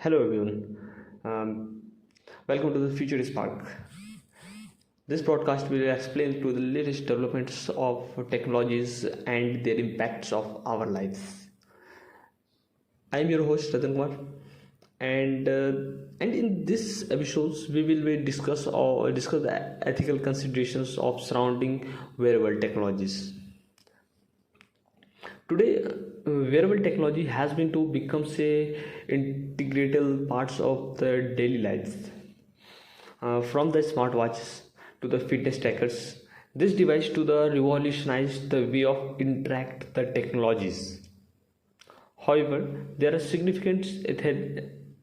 Hello everyone. Um, Welcome to the FeatureSpeak. This broadcast will explain to the latest developments of technologies and their impacts of our lives. I am your host Ratankumar, and in this episodes we will be discuss the ethical considerations of surrounding wearable technologies. Today, wearable technology has been to become say integral parts of the daily lives. From the smartwatches to the fitness trackers, this device to the revolutionized the way of interact the technologies. However, there are significant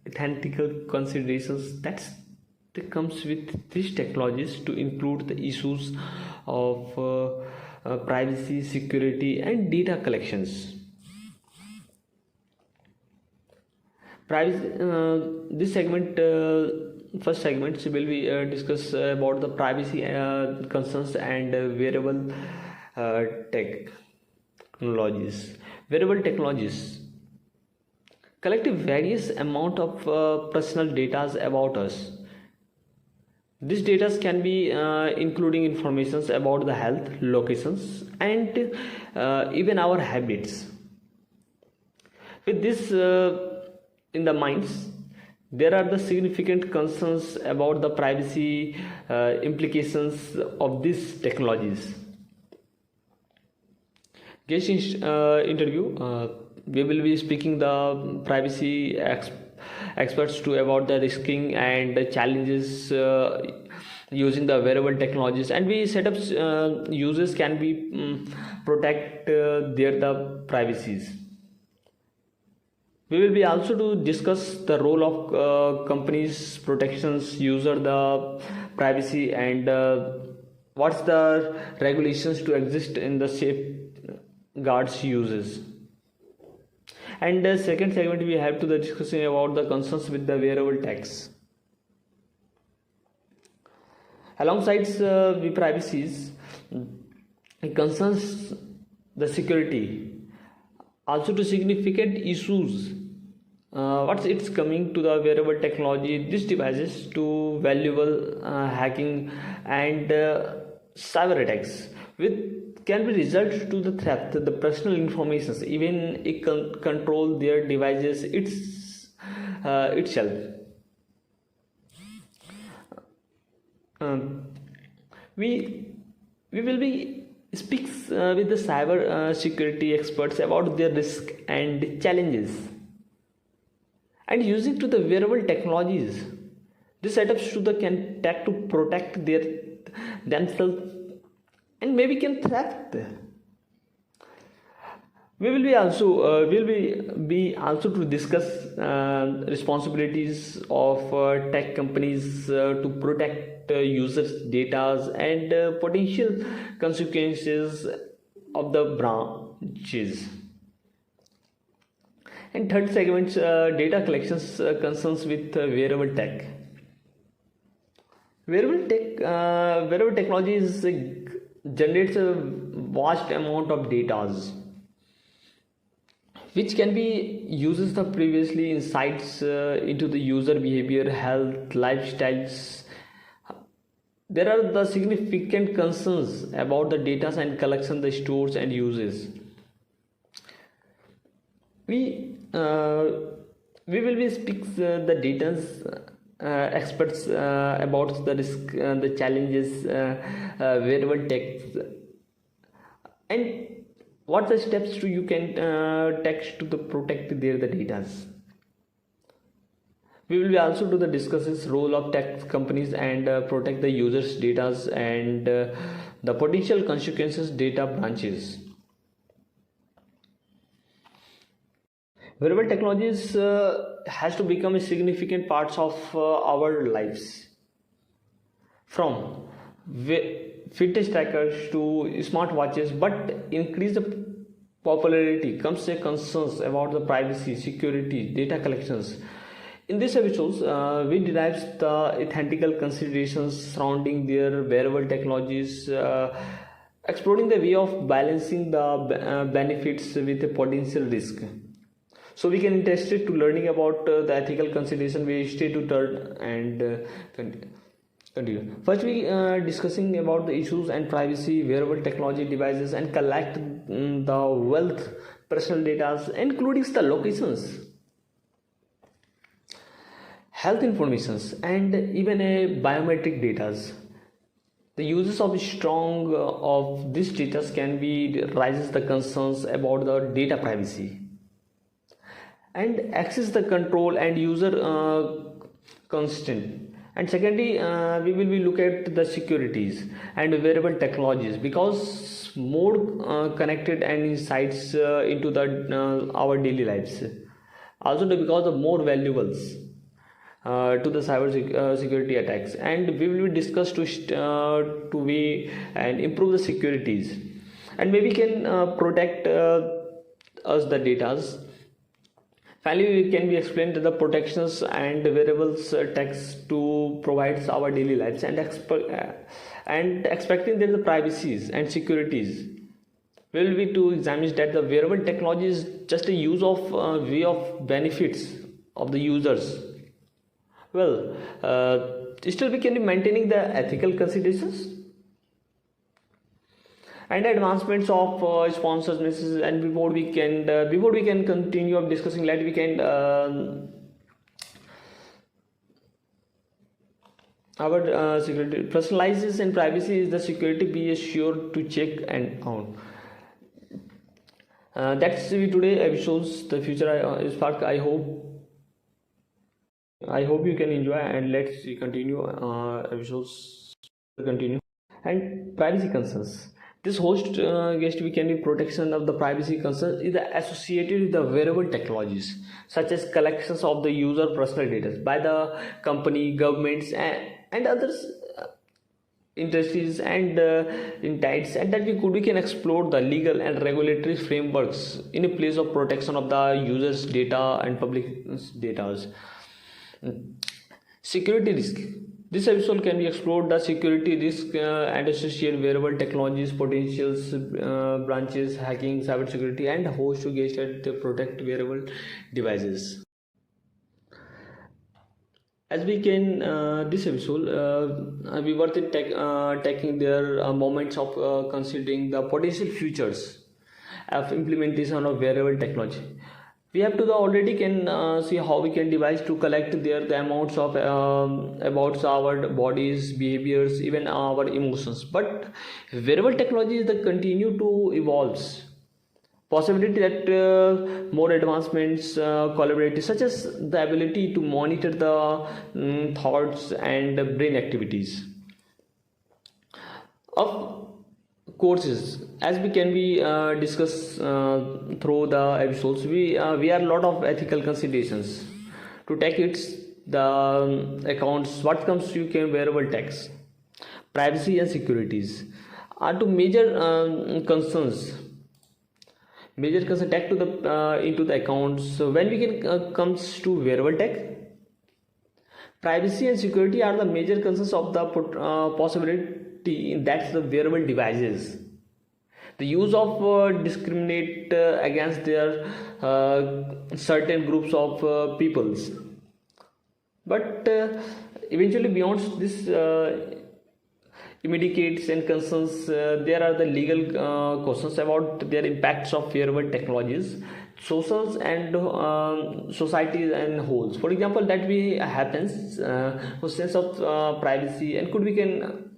ethical considerations that comes with these technologies to include the issues of privacy, security, and data collections. Privacy. This segment, first segment, will be discuss about the privacy concerns and wearable technologies. Wearable technologies collect various amount of personal data about us. These data can be including informations about the health, locations, and even our habits. With this in the minds, there are the significant concerns about the privacy implications of these technologies. Guest interview. We will be speaking the privacy experts to about the risking and the challenges using the wearable technologies, and we set up users can be protect their the privacies. We will be also to discuss the role of companies protections user the privacy and what's the regulations to exist in the safeguards uses. And the second segment we have to the discussing about the concerns with the wearable techs. Alongside the privacies, it concerns the security. Also to significant issues. What's it's coming to the wearable technology? These devices to valuable hacking and cyber attacks with can be result to the theft the personal informations even it control their devices itself. um, we will be speaks with the cyber security experts about their risk and challenges and using to the wearable technologies. This setups to the can tech to protect their themselves and maybe can theft. We will be also be also to discuss responsibilities of tech companies to protect users data and potential consequences of the branches. And third segment, data collections concerns with wearable tech. Wearable technology generates a vast amount of data which can be uses the previously insights into the user behavior, health, lifestyles. There are the significant concerns about the data and collection the stores and uses. We will be speaks the data experts about the risk, the challenges, wearable tech, and what the steps to you can take to the protect their the data. We will be also do the discusses role of tech companies and protect the users data and the potential consequences data branches. Wearable technologies has to become a significant parts of our lives, from fitness trackers to smartwatches, but increase the popularity comes a concerns about the privacy, security, data collections. In this episode, we derive the ethical considerations surrounding their wearable technologies, exploring the way of balancing the benefits with the potential risk. So we can interested to learning about the ethical consideration. We stay to turn and continue. First, we discussing about the issues and privacy, wearable technology devices, and collect the wealth, personal data, including the locations, health informations, and even a biometric data. The uses of strong of this data can be raises the concerns about the data privacy and access the control and user consent. And secondly, we will be look at the securities and wearable technologies, because more connected and insights into the our daily lives, also because of more valuables to the cyber security attacks. And we will be discussed to we and improve the securities, and maybe can protect us the datas. Finally, we can be explained the protections and wearables text to provide our daily lives, and expecting that the privacies and securities. We will be to examine that the wearable technology is just a use of way of benefits of the users. Well, still we can be maintaining the ethical considerations and advancements of sponsors messages. And before we can continue of discussing, let we can our security personalizes and privacy is the security be assured to check and out. That's we today episodes the future spark. I hope you can enjoy, and let's continue episodes continue. And privacy concerns. This host guest we can be protection of the privacy concerns is associated with the wearable technologies, such as collections of the user personal data by the company, governments, and others industries and entities, and that we can explore the legal and regulatory frameworks in a place of protection of the users' data and public data. Security risk. This episode can be explored the security risk and associated wearable technologies, potentials, branches, hacking, cybersecurity, and host to guest at the protect wearable devices. As we can this episode, we were taking their moments of considering the potential futures of implementation of wearable technology. We have to already can see how we can devise to collect the amounts of about our bodies, behaviors, even our emotions. But wearable technology is the continue to evolves. Possibility that more advancements collaborative, such as the ability to monitor the thoughts and brain activities of courses, as we can be discuss through the episodes. We are a lot of ethical considerations to take its the accounts what comes to you can wearable text, privacy and securities are to major concerns. Major concern take to the into the accounts. So when we can comes to wearable tech, privacy and security are the major concerns of the possibility that's the wearable devices. The use of discriminate against their certain groups of peoples, but eventually beyond this immediates and concerns, there are the legal questions about their impacts of wearable technologies, socials and societies and wholes. For example, that we happens for sense of privacy, and could we can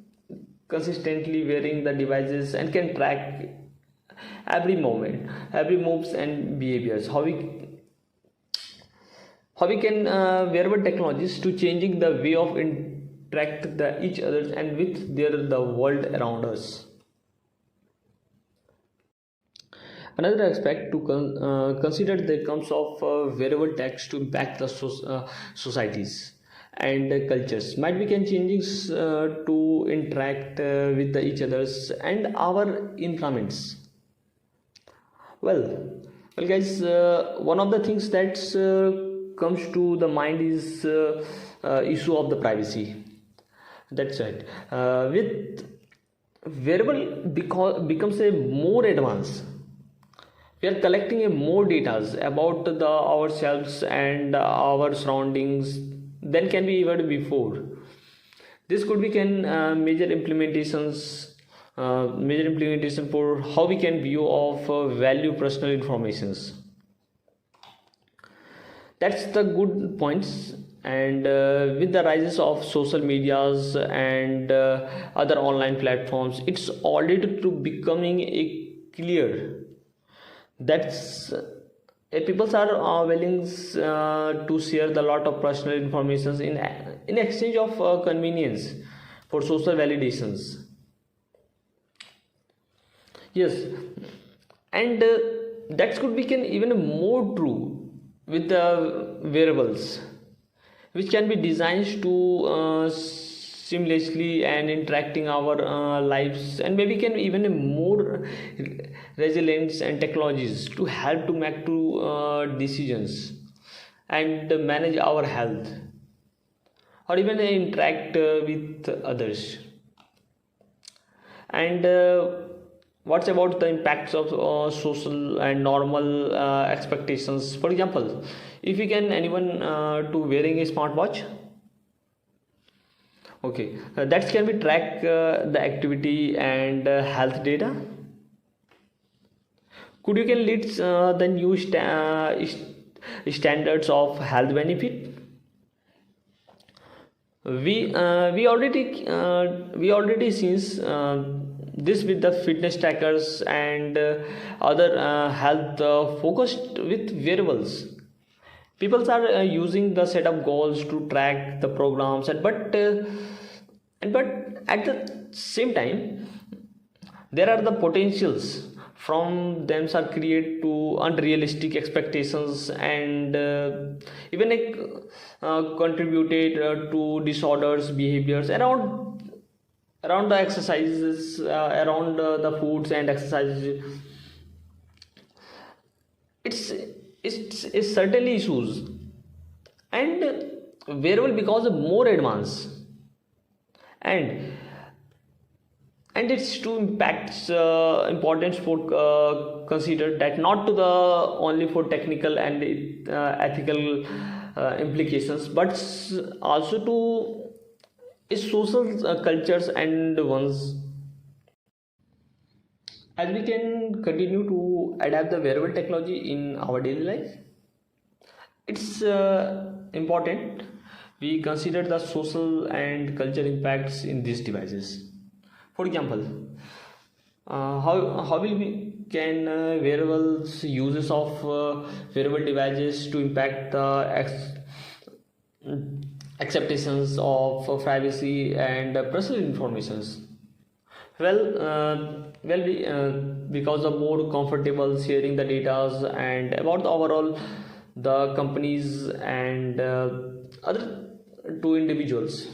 consistently wearing the devices and can track every moment, every moves and behaviors. How we can wearable technologies to changing the way of interact the each others and with the world around us. Another aspect to consider the comes of wearable techs to impact the societies and cultures. Might we can changes to interact with each others and our environments. Well, guys, one of the things that comes to the mind is issue of the privacy. That's right. With wearable becomes a more advanced, We are collecting a more data about the ourselves and our surroundings than can be even before. This could be can major implementation for how we can view of value personal informations. That's the good points. And with the rises of social medias and other online platforms, it's already to becoming a clear that's people are willing to share the lot of personal information in exchange of convenience for social validations. Yes, and that could become even more true with the wearables, which can be designed to seamlessly and interacting our lives, and maybe can even more resilience and technologies to help to make to decisions and manage our health or even interact with others. And what's about the impacts of social and normal expectations? For example, if you can anyone to wearing a smartwatch, okay, that can be track the activity and health data. Could you can lead the new standards of health benefit? We already since this with the fitness trackers and other health focused with wearables. People are using the set of goals to track the programs, and but at the same time there are the potentials from them are create to unrealistic expectations and even contributed to disorders behaviors around the exercises, around the foods and exercises. It's certainly issues, and wearable because of more advanced, and its two impacts importance for consider that not to the only for technical and ethical implications, but also to its social cultures and ones. As we can continue to adapt the wearable technology in our daily life, it's important we consider the social and cultural impacts in these devices. For example, how will we can wearables uses of wearable devices to impact the acceptations of privacy and personal informations? Because of more comfortable sharing the data and about the overall the companies and other two individuals,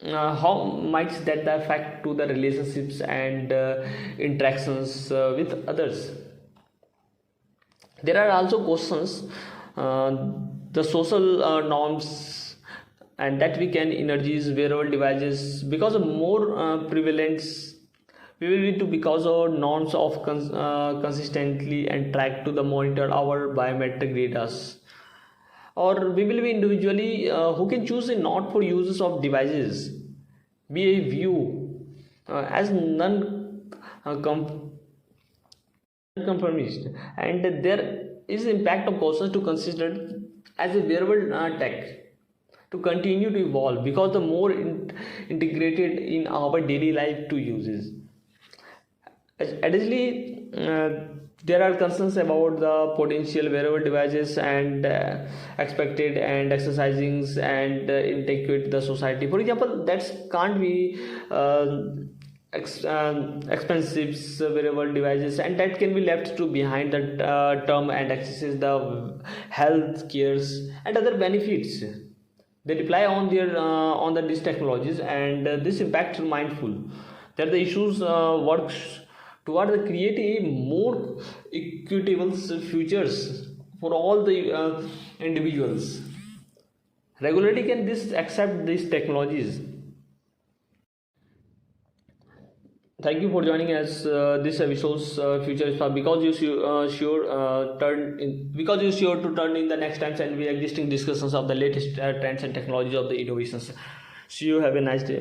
how might that affect to the relationships and interactions with others? There are also questions, the social norms, and that we can energies wearable devices because of more prevalence. We will need to because of norms of consistently and track to the monitor our biometric data, or we will be individually who can choose a not for uses of devices be a view as non conformist, and there is impact of causes to consider as a wearable tech to continue to evolve because the more integrated in our daily life to uses. Additionally, there are concerns about the potential wearable devices and expected and exercising and integrate the society. For example, that can't be expensive wearable devices, and that can be left to behind the term and accesses the health cares and other benefits. They rely on their on the these technologies, and this impact mindful that the issues works toward the create a more equitable futures for all the individuals. Regularly can this accept these technologies. Thank you for joining us this episode's FeatureSpeak, because because you sure to turn in the next times and we existing discussions of the latest trends and technologies of the innovations. See you. Have a nice day.